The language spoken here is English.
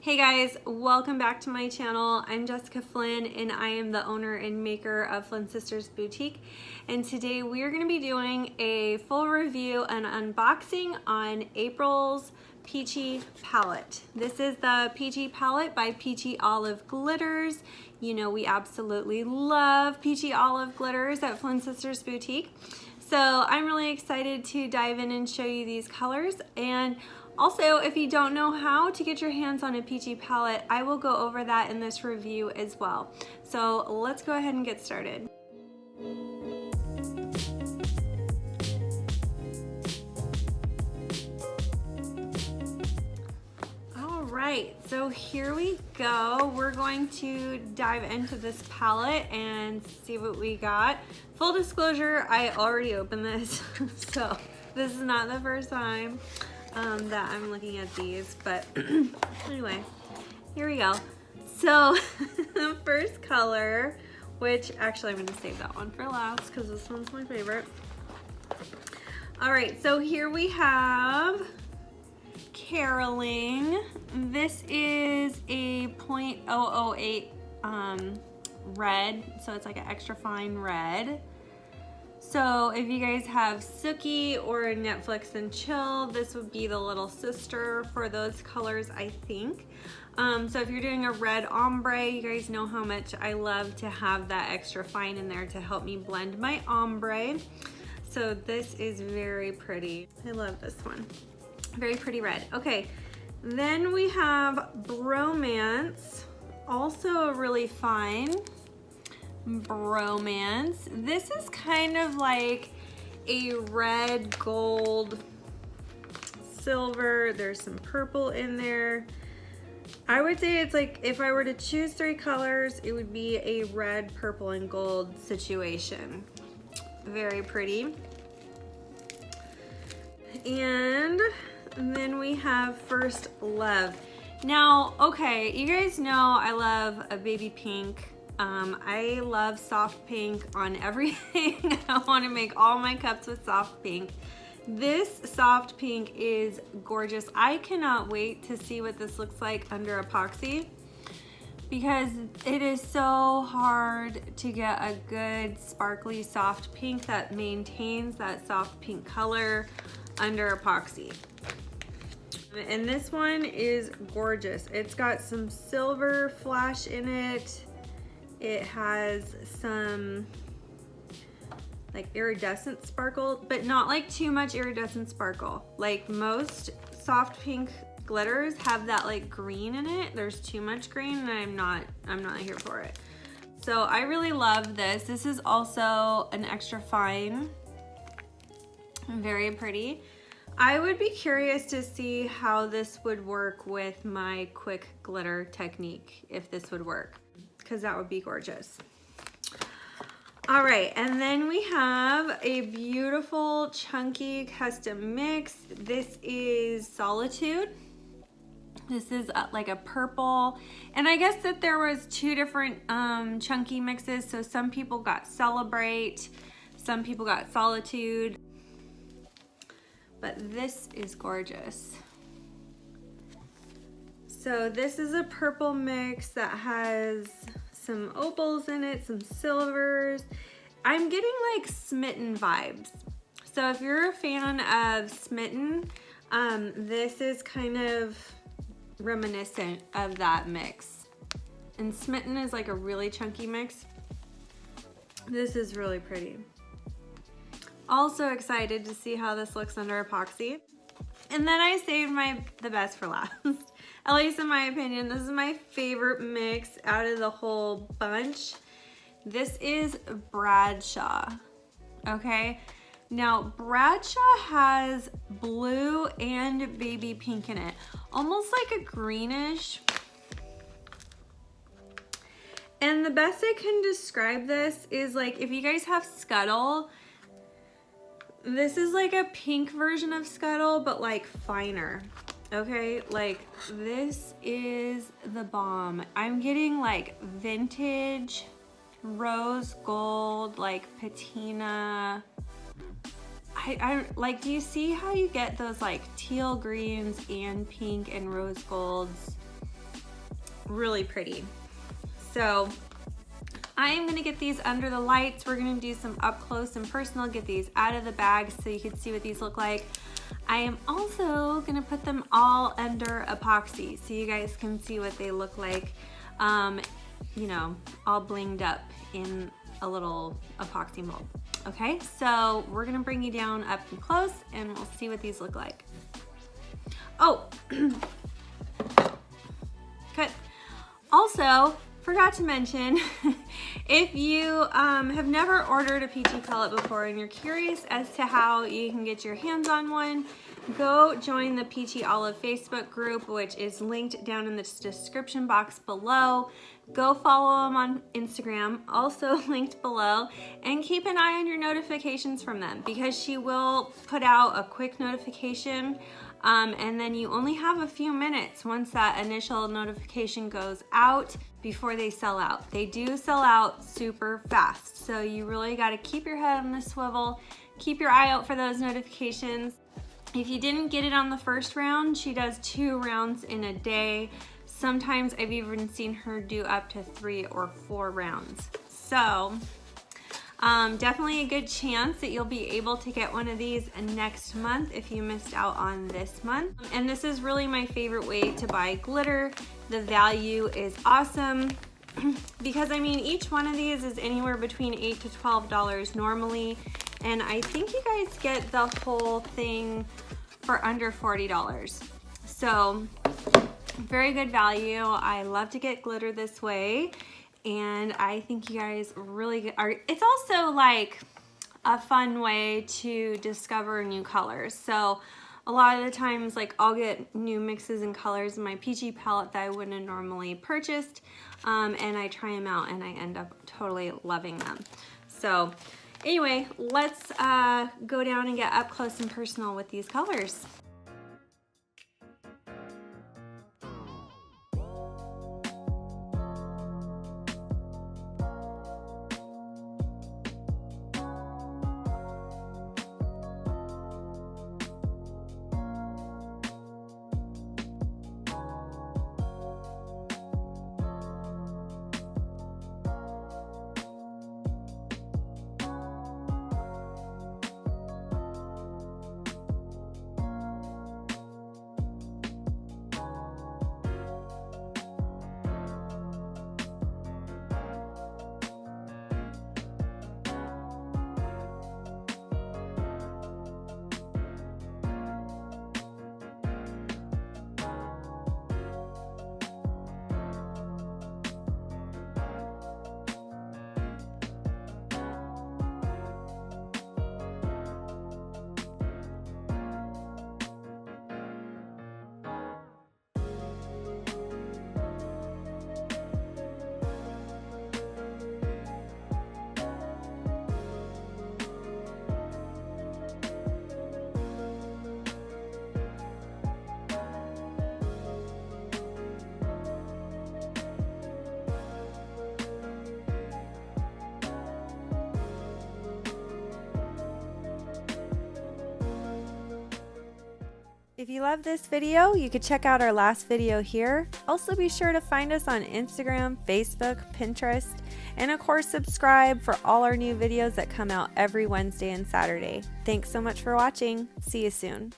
Hey guys, welcome back to my channel. I'm Jessica Flynn and I am the owner and maker of Flynn Sisters Boutique. And today we are going to be doing a full review and unboxing on April's Peachy Palette. This is the Peachy Palette by Peachy Olive Glitters. You know we absolutely love Peachy Olive Glitters at Flynn Sisters Boutique. So I'm really excited to dive in and show you these colors. And also, if you don't know how to get your hands on a Peachy palette, I will go over that in this review as well. So let's go ahead and get started. All right, so here we go. We're going to dive into this palette and see what we got. Full disclosure, I already opened this, so this is not the first time that I'm looking at these, but anyway, here we go. So the first color, which actually I'm gonna save that one for last because this one's my favorite. All right, so here we have Karoling. This is a 0.008 red, so it's like an extra fine red. So if you guys have Sookie or Netflix and Chill, this would be the little sister for those colors, I think. So if you're doing a red ombre, you guys know how much I love to have that extra fine in there to help me blend my ombre. So this is very pretty. I love this one. Very pretty red. Okay, then we have Bromance, also really fine. Bromance. This is kind of like a red, gold, silver. There's some purple in there. I would say it's like, if I were to choose three colors, it would be a red, purple, and gold situation. Very pretty. And then we have First Love. Now, okay, you guys know I love a baby pink. I love soft pink on everything. I want to make all my cups with soft pink. This soft pink is gorgeous. I cannot wait to see what this looks like under epoxy because it is so hard to get a good sparkly soft pink that maintains that soft pink color under epoxy. And this one is gorgeous. It's got some silver flash in it. It has some like iridescent sparkle, but not like too much iridescent sparkle. Like most soft pink glitters have that like green in it. There's too much green and I'm not here for it. So I really love this. This is also an extra fine. Very pretty. I would be curious to see how this would work with my quick glitter technique, if this would work, because that would be gorgeous. All right, and then we have a beautiful chunky custom mix. This is Solitude. This is like a purple, and I guess that there was two different chunky mixes. So some people got Celebrate, some people got Solitude, but this is gorgeous. So this is a purple mix that has some opals in it, some silvers. I'm getting like Smitten vibes. So if you're a fan of Smitten, this is kind of reminiscent of that mix. And Smitten is like a really chunky mix. This is really pretty. Also excited to see how this looks under epoxy. And then I saved the best for last. At least in my opinion, this is my favorite mix out of the whole bunch. This is Bradshaw, okay? Now, Bradshaw has blue and baby pink in it, almost like a greenish. And the best I can describe this is like, if you guys have Scuttle, this is like a pink version of Scuttle, but like finer. Okay, like this is the bomb. I'm getting like vintage, rose gold, like patina. I like, do you see how you get those like teal greens and pink and rose golds really pretty. So I am gonna get these under the lights. We're gonna do some up close and personal, get these out of the bag so you can see what these look like. I am also gonna put them all under epoxy so you guys can see what they look like, you know, all blinged up in a little epoxy mold. Okay, so we're gonna bring you down up and close and we'll see what these look like. Oh, cut. Also, forgot to mention, if you have never ordered a Peachy Palette before and you're curious as to how you can get your hands on one, go join the Peachy Olive Facebook group, which is linked down in the description box below. Go follow them on Instagram, also linked below, and keep an eye on your notifications from them because she will put out a quick notification. And then you only have a few minutes once that initial notification goes out before they sell out. They do sell out super fast, so you really got to keep your head on the swivel, keep your eye out for those notifications. If you didn't get it on the first round, she does 2 rounds in a day. Sometimes I've even seen her do up to 3 or 4 rounds. So definitely a good chance that you'll be able to get one of these next month if you missed out on this month. And this is really my favorite way to buy glitter. The value is awesome because I mean each one of these is anywhere between $8 to $12 normally, and I think you guys get the whole thing for under $40. So very good value. I love to get glitter this way. And I think you guys really are, it's also like a fun way to discover new colors. So a lot of the times, like I'll get new mixes and colors in my Peachy Palette that I wouldn't have normally purchased. And I try them out and I end up totally loving them. So anyway, let's go down and get up close and personal with these colors. If you love this video, you could check out our last video here. Also be sure to find us on Instagram, Facebook, Pinterest, and of course subscribe for all our new videos that come out every Wednesday and Saturday. Thanks so much for watching. See you soon.